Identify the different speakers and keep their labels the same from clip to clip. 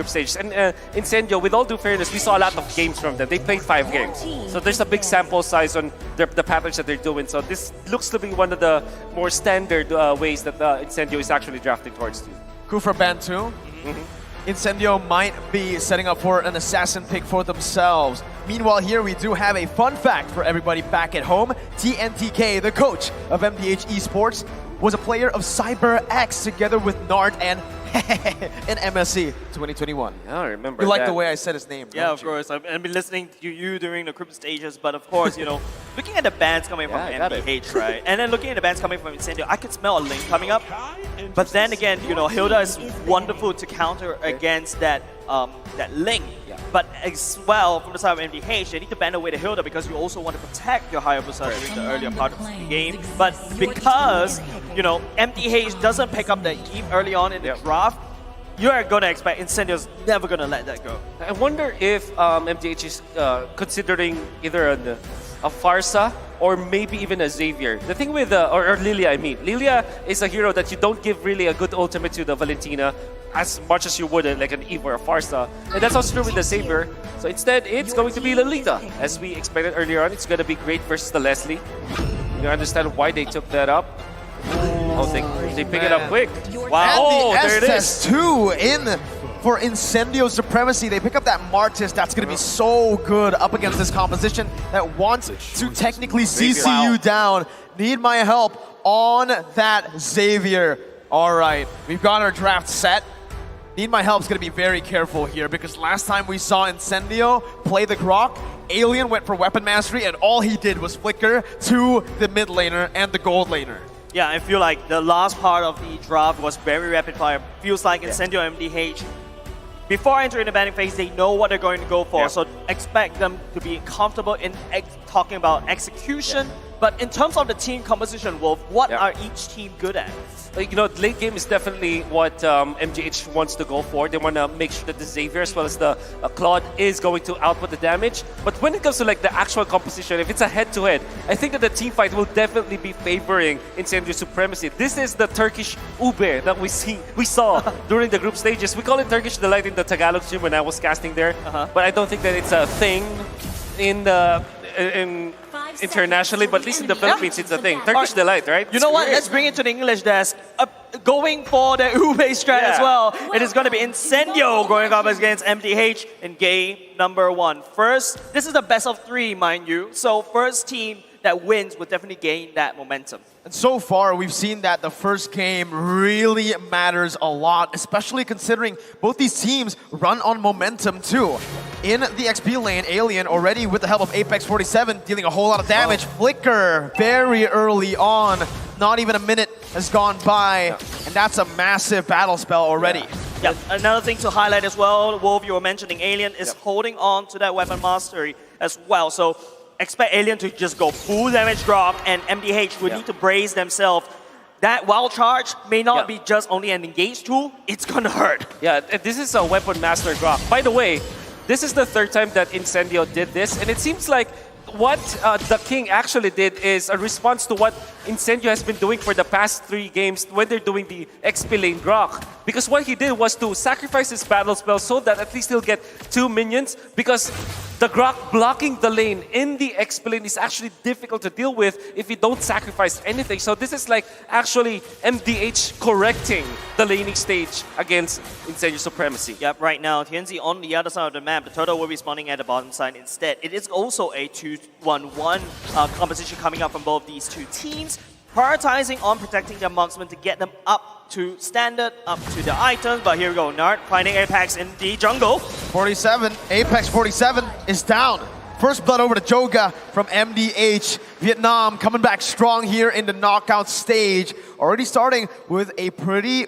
Speaker 1: group stages. And Incendio, with all due fairness, we saw a lot of games from them. They played 5 games. So there's a big sample size on the patterns that they're doing. So this looks to be one of the more standard ways that Incendio is actually drafting towards to.
Speaker 2: Kufra Band 2. Incendio might be setting up for an assassin pick for themselves. Meanwhile, here we do have a fun fact for everybody back at home. TNTK, the coach of Mdh Esports, was a player of CyberX together with Nart and in MSC 2021.
Speaker 1: I remember
Speaker 2: You like
Speaker 1: that.
Speaker 2: the way I said his name,
Speaker 3: Yeah, of course. I've been listening to you during the group stages, but of course, you know, looking at the bands coming from Mdh, right? And then looking at the bands coming from Incendio, I could smell a link coming up. But then again, you know, Hilda is wonderful to counter against that that link. But as well, from the side of Mdh, they need to ban away the Hilda because you also want to protect your Hayabusa during the earlier part of the game. But because, you know, Mdh doesn't pick up the Eve early on in the draft, you are going to expect Incendio's never going to let that go.
Speaker 1: I wonder if Mdh is considering either a Farsa or maybe even a Xavier. The thing with, or Lilia, I mean. Lilia is a hero that you don't give really a good ultimate to the Valentina as much as you would like an Eve or a Farsa. And that's also true with the Xavier. So instead, it's going to be Lolita. As we expected earlier on, it's going to be great versus the Leslie. You understand why they took that up. Oh, they pick it up quick. Wow,
Speaker 2: and
Speaker 1: there
Speaker 2: the
Speaker 1: it is.
Speaker 2: SS2 in for Incendio Supremacy. They pick up that Martis. That's going to be so good up against this composition that wants to technically CC you down. Need my help on that Xavier. All right, we've got our draft set. Need my help's going to be very careful here because last time we saw Incendio play the Grok, Alien went for Weapon Mastery and all he did was flicker to the mid laner and the gold laner.
Speaker 3: Yeah, I feel like the last part of the draft was very rapid fire. Feels like Incendio and Mdh, before entering the banning phase, they know what they're going to go for. So expect them to be comfortable in talking about execution. But in terms of the team composition, Wolf, what are each team good at?
Speaker 1: You know, late game is definitely what MGH wants to go for. They want to make sure that the Xavier as well as the Claude is going to output the damage. But when it comes to like the actual composition, if it's a head-to-head, I think that the team fight will definitely be favoring Incendio Supremacy. This is the Turkish ube that we saw during the group stages. We call it Turkish Delight in the Tagalog stream when I was casting there. But I don't think that it's a thing in internationally, but at least in the Philippines, it's a thing. Turkish Delight, right?
Speaker 3: You know what? Let's bring it to the English desk. Going for the Ube strat as well. It is going to be Incendio going up against Mdh in game number 1. First, this is the best of 3, mind you. So first team that wins will definitely gain that momentum.
Speaker 2: And so far, we've seen that the first game really matters a lot, especially considering both these teams run on momentum too. In the XP lane, Alien already with the help of Apex 47 dealing a whole lot of damage. Flicker very early on. Not even a minute has gone by, and that's a massive battle spell already.
Speaker 3: Yeah, another thing to highlight as well, Wolf, you were mentioning Alien is holding on to that weapon mastery as well. So expect Alien to just go full damage drop, and Mdh will need to brace themselves. That wild charge may not be just only an engage tool, it's gonna hurt.
Speaker 1: Yeah, this is a weapon master drop. By the way, this is the 3rd time that Incendio did this, and it seems like what the King actually did is a response to what Incendio has been doing for the past 3 games when they're doing the XP lane Grok. Because what he did was to sacrifice his battle spell so that at least he'll get 2 minions, because the Grok blocking the lane in the XP lane is actually difficult to deal with if you don't sacrifice anything. So this is like actually MDH correcting the laning stage against Incendio Supremacy.
Speaker 3: Yep, right now, TNZ on the other side of the map, the turtle will be spawning at the bottom side instead. It is also a 2-1-1 composition coming up from both these two teams, prioritizing on protecting their marksmen to get them up to standard, up to the items. But here we go, Nart finding Apex in the jungle.
Speaker 2: 47, Apex 47 is down. First blood over to Joga from Mdh. Vietnam coming back strong here in the knockout stage. Already starting with a pretty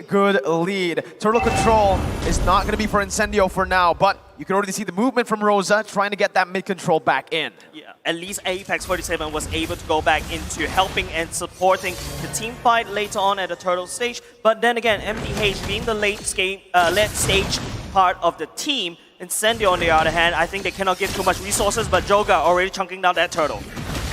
Speaker 2: good lead. Turtle control is not going to be for Incendio for now, but you can already see the movement from Rosa trying to get that mid control back in.
Speaker 3: Yeah, at least Apex 47 was able to go back into helping and supporting the team fight later on at the Turtle stage. But then again, Mdh being the late stage part of the team, Incendio on the other hand, I think they cannot give too much resources, but Joga already chunking down that turtle.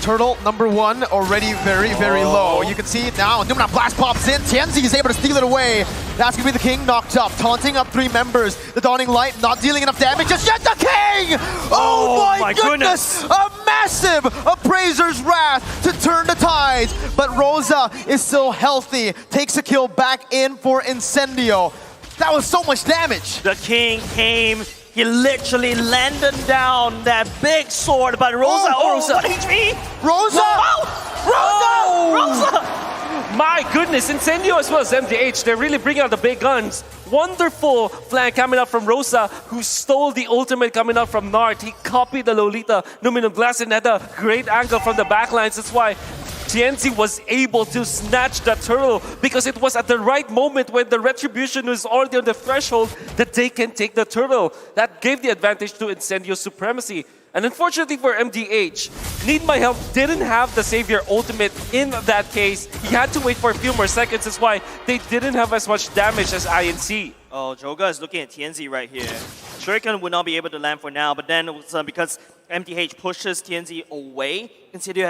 Speaker 2: Turtle number 1 already very, very low. You can see now, Numenon Blast pops in. Tianzi is able to steal it away. That's going to be the King knocked up, taunting up 3 members. The Dawning Light not dealing enough damage just yet. The King! Oh my goodness! A massive Appraiser's Wrath to turn the tides. But Rosa is still healthy. Takes a kill back in for Incendio. That was so much damage.
Speaker 3: The King came. He literally landed down that big sword, but Rosa,
Speaker 1: Rosa.
Speaker 3: 1 HP!
Speaker 2: Rosa!
Speaker 3: Rosa!
Speaker 1: My goodness, Incendio as well as Mdh, they're really bringing out the big guns. Wonderful flank coming up from Rosa, who stole the ultimate coming up from Nart. He copied the Lolita Numenon Blast and had a great angle from the backlines. That's why Tianzi was able to snatch the turtle, because it was at the right moment when the retribution was already on the threshold that they can take the turtle. That gave the advantage to Incendio Supremacy. And unfortunately for Mdh, Need My Help didn't have the Savior ultimate in that case. He had to wait for a few more seconds. That's why they didn't have as much damage as INC.
Speaker 3: Oh, Joga is looking at Tianzi right here. Shuriken would not be able to land for now, but then because Mdh pushes Tianzi away, Incendio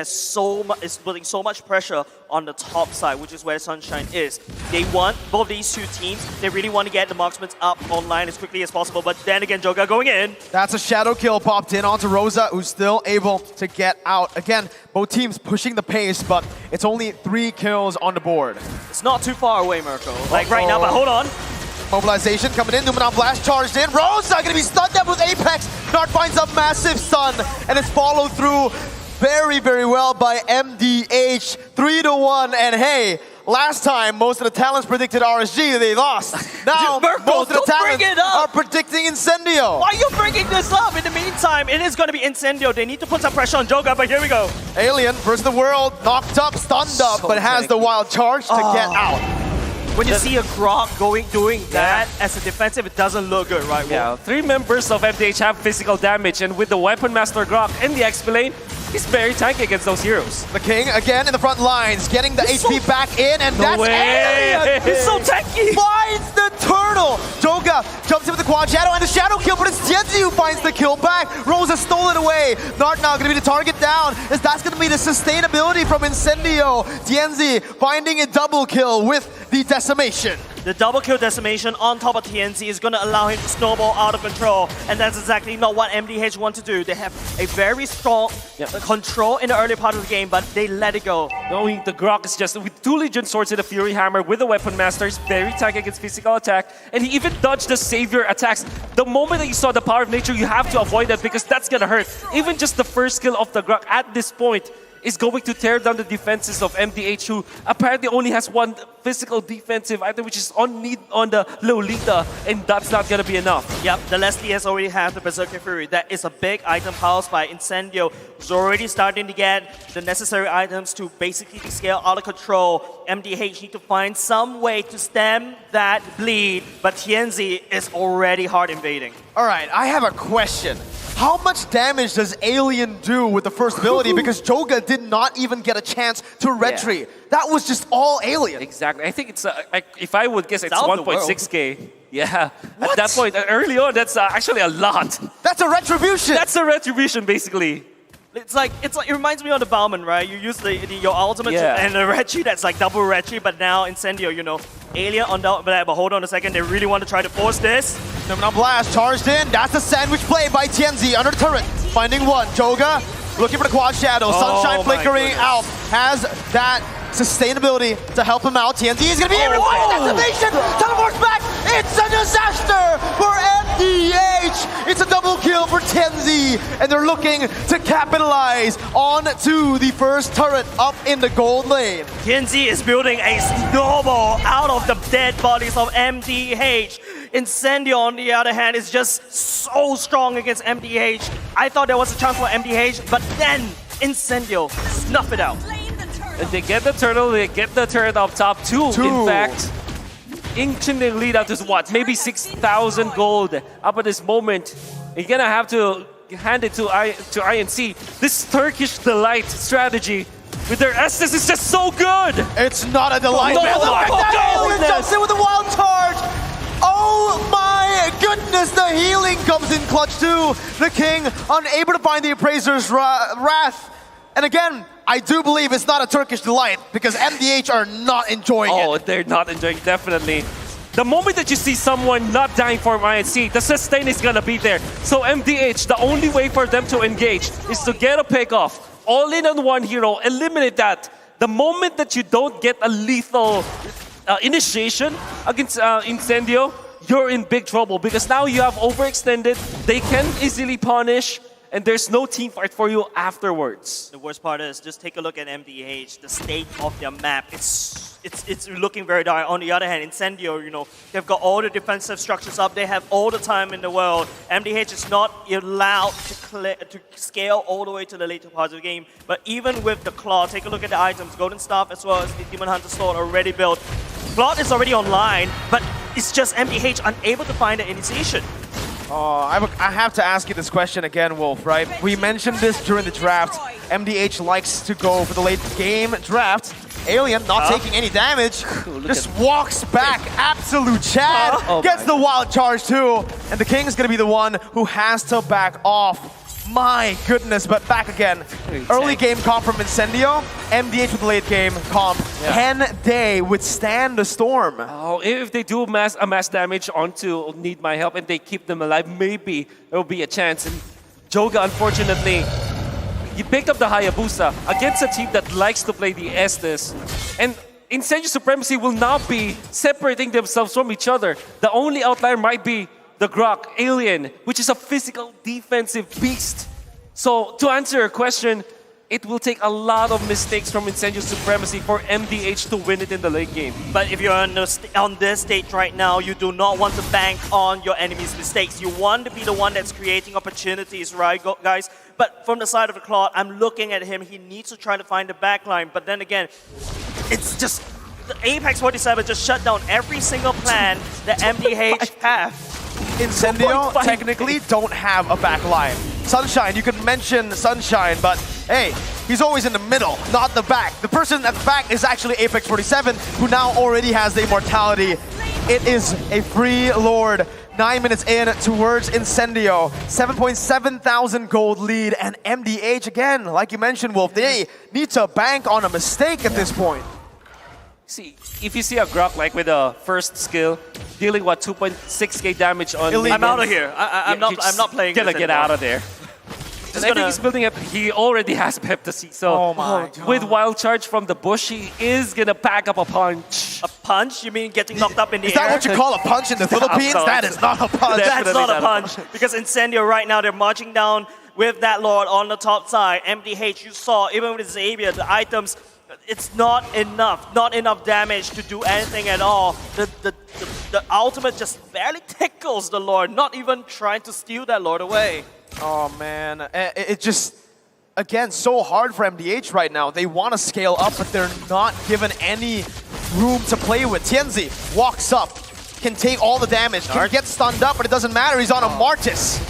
Speaker 3: is putting so much pressure on the top side, which is where Sunshine is. They want, both these two teams, they really want to get the marksmen up online as quickly as possible, but then again, Joga going in.
Speaker 2: That's a shadow kill popped in onto Rosa, who's still able to get out. Again, both teams pushing the pace, but it's only 3 kills on the board.
Speaker 3: It's not too far away, Mirko. Like right now, but hold on.
Speaker 2: Mobilization coming in, Numenon Blast charged in. Rosa gonna be stunned up with Apex. Nart finds a massive stun, and it's followed through very, very well by Mdh. 3-1, and hey, last time most of the talents predicted RSG, they lost. Now,
Speaker 3: Mirko,
Speaker 2: most of the talents are
Speaker 3: up.
Speaker 2: predicting Incendio.
Speaker 3: Why are you bringing this up? In the meantime, it is going to be Incendio. They need to put some pressure on Joga, but here we go.
Speaker 2: Alien versus the world, knocked up, stunned up, but has the wild charge to get out.
Speaker 3: When you see a Grok doing that as a defensive, it doesn't look good, right?
Speaker 1: Yeah, 3 members of Mdh have physical damage, and with the Weapon Master Grok and the XP lane, he's very tanky against those heroes.
Speaker 2: The King again in the front lines, getting the HP back in, and that's Alien!
Speaker 3: He's so tanky!
Speaker 2: Finds the turtle! Joga jumps in with the quad shadow and the shadow kill, but it's Tianzi who finds the kill back. Rosa stole it away. Nart now gonna be the target down, as that's gonna be the sustainability from Incendio. Tianzi finding a double kill with the decimation.
Speaker 3: The double kill decimation on top of Tianzi is going to allow him to snowball out of control, and that's exactly not what Mdh want to do. They have a very strong control in the early part of the game, but they let it go.
Speaker 1: Knowing the Grok is just with 2 Legion Swords and a Fury Hammer with the Weapon Master, is very tanky against physical attack, and he even dodged the Savior attacks. The moment that you saw the power of nature, you have to avoid that because that's going to hurt. Even just the first kill of the Grok at this point is going to tear down the defenses of Mdh, who apparently only has 1 physical defensive item, which is on the Lolita, and that's not gonna be enough.
Speaker 3: Yep, the Leslie has already had the Berserker Fury. That is a big item housed by Incendio, who's already starting to get the necessary items to basically scale out of control. Mdh need to find some way to stem that bleed, but Tianzi is already hard invading.
Speaker 2: All right, I have a question. How much damage does Alien do with the first ability? Because Joga did not even get a chance to retreat. Yeah. That was just all Alien.
Speaker 1: Exactly. I think it's, if I would guess, it's 1.6k. Yeah. What? At that point, early on, that's actually a lot.
Speaker 2: That's a retribution.
Speaker 1: That's a retribution, basically.
Speaker 3: It's like it reminds me of the Bauman, right? You use your ultimate and the Retri, that's like double Retri, but now Incendio, you know, Alien on that, but hold on a second, they really want to try to force this.
Speaker 2: Numenon Blast charged in, that's a sandwich play by Tianzi under the turret, finding 1. Joga looking for the quad shadow, Sunshine flickering out, has that sustainability to help him out. Tianzi is going to be able to find decimation, teleports back, it's a disaster for Mdh! It's a double kill for Tianzi, and they're looking to capitalize on to the first turret up in the gold lane.
Speaker 3: Tianzi is building a snowball out of the dead bodies of Mdh. Incendio, on the other hand, is just so strong against Mdh. I thought there was a chance for Mdh, but then Incendio snuff it out.
Speaker 1: And they get the turtle, they get the turret up top too. In fact, inching the lead out to what? Maybe 6,000 gold up at this moment. You're gonna have to hand it to INC. This Turkish delight strategy with their Estes is just so good.
Speaker 2: It's not a delight.
Speaker 1: Oh,
Speaker 2: man. Look at that! Alien jumps in with a wild charge. Oh my goodness, the healing comes in clutch too. The King unable to find the Appraiser's Wrath. And again, I do believe it's not a Turkish delight because MDH are not enjoying it.
Speaker 1: Oh, they're not enjoying, definitely. The moment that you see someone not dying for INC, the sustain is gonna be there. So MDH, the only way for them to engage is to get a pick off. All in on one hero, eliminate that. The moment that you don't get a lethal initiation against Incendio, you're in big trouble because now you have overextended, they can easily punish, and there's no team fight for you afterwards.
Speaker 3: The worst part is just take a look at MDH, the state of their map. It's looking very dire. On the other hand, Incendio, you know, they've got all the defensive structures up. They have all the time in the world. MDH is not allowed to scale all the way to the later parts of the game. But even with the Claw, take a look at the items. Golden Staff as well as the Demon Hunter Sword already built. Plot is already online, but it's just MDH unable to find the initiation.
Speaker 2: I have to ask you this question again, Wolf, right? We mentioned this during the draft. MDH likes to go for the late game draft. Alien not taking any damage, just walks back. Absolute Chad gets the wild charge too. And the King is going to be the one who has to back off. My goodness, but back again. Early game comp from Incendio. MDH with the late game comp. Can they withstand the storm?
Speaker 1: Oh, if they do a mass damage onto Need My Help and they keep them alive, maybe there will be a chance. And Joga, unfortunately, he picked up the Hayabusa against a team that likes to play the Estes. And Incendio Supremacy will not be separating themselves from each other. The only outlier might be the Grok, Alien, which is a physical defensive beast. So to answer your question, it will take a lot of mistakes from Incendio Supremacy for MDH to win it in the late game.
Speaker 3: But if you're on this stage right now, you do not want to bank on your enemy's mistakes. You want to be the one that's creating opportunities, right, guys? But from the side of the Claw, I'm looking at him. He needs to try to find the backline. But then again, it's just the Apex 47 just shut down every single plan that MDH have.
Speaker 2: Incendio technically don't have a back line. Sunshine, you could mention Sunshine, but hey, he's always in the middle, not the back. The person at the back is actually Apex 47, who now already has the immortality. It is a free Lord. 9 minutes in towards Incendio. 7.7 thousand gold lead, and MDH again, like you mentioned, Wolf, they need to bank on a mistake at this point.
Speaker 1: See, if you see a Grok like with a first skill, dealing what 2.6k damage on.
Speaker 3: I'm out of here. I'm not playing.
Speaker 1: Gonna get out of there. I think he's building up. He already has Pepsi, so with wild charge from the bush, he is gonna pack up a punch.
Speaker 3: A punch? You mean getting knocked up in the air?
Speaker 2: Is that what you call a punch in the Philippines? That is not a punch.
Speaker 3: That's not a punch. Because Incendio right now, they're marching down with that Lord on the top side. MDH, you saw, even with Xavier, the items, it's not enough damage to do anything at all. The ultimate just barely tickles the Lord, not even trying to steal that Lord away.
Speaker 2: Oh man, it just, again, so hard for MDH right now. They want to scale up, but they're not given any room to play with. Tianzi walks up, can take all the damage, can get stunned up, but it doesn't matter, he's on a Martis.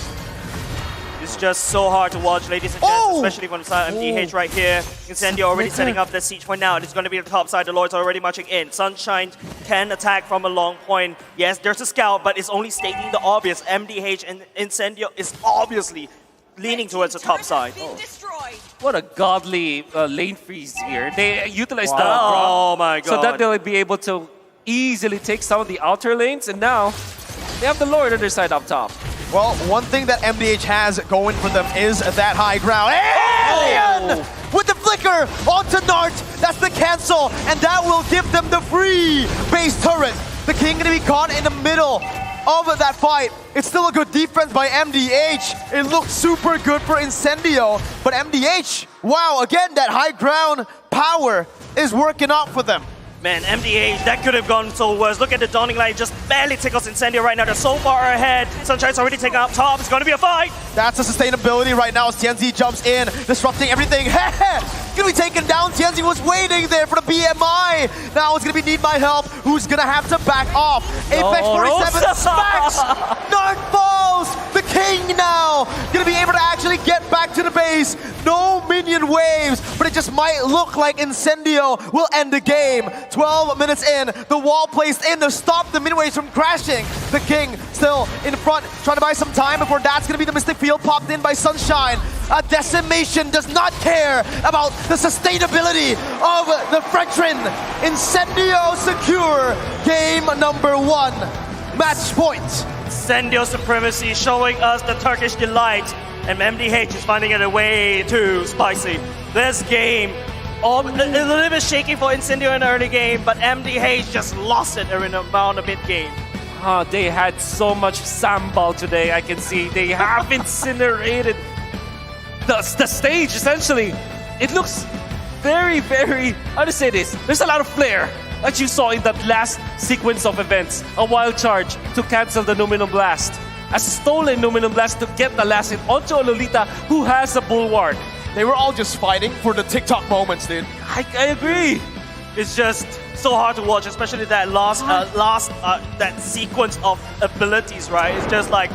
Speaker 3: It's just so hard to watch, ladies and gents, especially from the side of MDH right here. Incendio already setting up the siege point now. It's going to be the top side. The Lord's already marching in. Sunshine can attack from a long point. Yes, there's a scout, but it's only stating the obvious. MDH and Incendio is obviously leaning towards the top side.
Speaker 1: What a godly lane freeze here. They utilize the
Speaker 3: Oh my god.
Speaker 1: so that they'll be able to easily take some of the outer lanes, and now they have the Lord on their side up top.
Speaker 2: Well, one thing that MDH has going for them is that high ground. Alien! With the flicker onto Nart, that's the cancel, and that will give them the free base turret. The King gonna be caught in the middle of that fight. It's still a good defense by MDH. It looks super good for Incendio, but MDH, wow, again, that high ground power is working out for them.
Speaker 3: Man, MDH, that could have gone so worse. Look at the Dawning Light, just barely tickles Incendio right now. They're so far ahead. Sunshine's already taken up top. It's going to be a fight.
Speaker 2: That's the sustainability right now as Tianzi jumps in, disrupting everything. Gonna be taken down. Tianzi was waiting there for the BMI. Now it's gonna be Need My Help, who's gonna have to back off. Apex 47 smacks. Nart falls. The King now gonna be able to actually get back to Dragon base, no minion waves, but it just might look like Incendio will end the game. 12 minutes in, the wall placed in to stop the minion waves from crashing. The King still in front, trying to buy some time before that's going to be the Mystic Field popped in by Sunshine. A Decimation does not care about the sustainability of the Frenchman. Incendio secure game number 1. Match point.
Speaker 3: Incendio Supremacy showing us the Turkish delight, and Mdh is finding it way too spicy. This game, a little bit shaky for Incendio in the early game, but Mdh just lost it around the mid game.
Speaker 1: They had so much sambal today, I can see. They have incinerated the stage, essentially. It looks very, how to say this? There's a lot of flair that you saw in that last sequence of events. A wild charge to cancel the Numinum Blast. A stolen Numinum Blast to get the last hit onto a Lolita who has a Bulwark.
Speaker 2: They were all just fighting for the TikTok moments, dude.
Speaker 1: I agree.
Speaker 3: It's just so hard to watch, especially that last that sequence of abilities, right? It's just like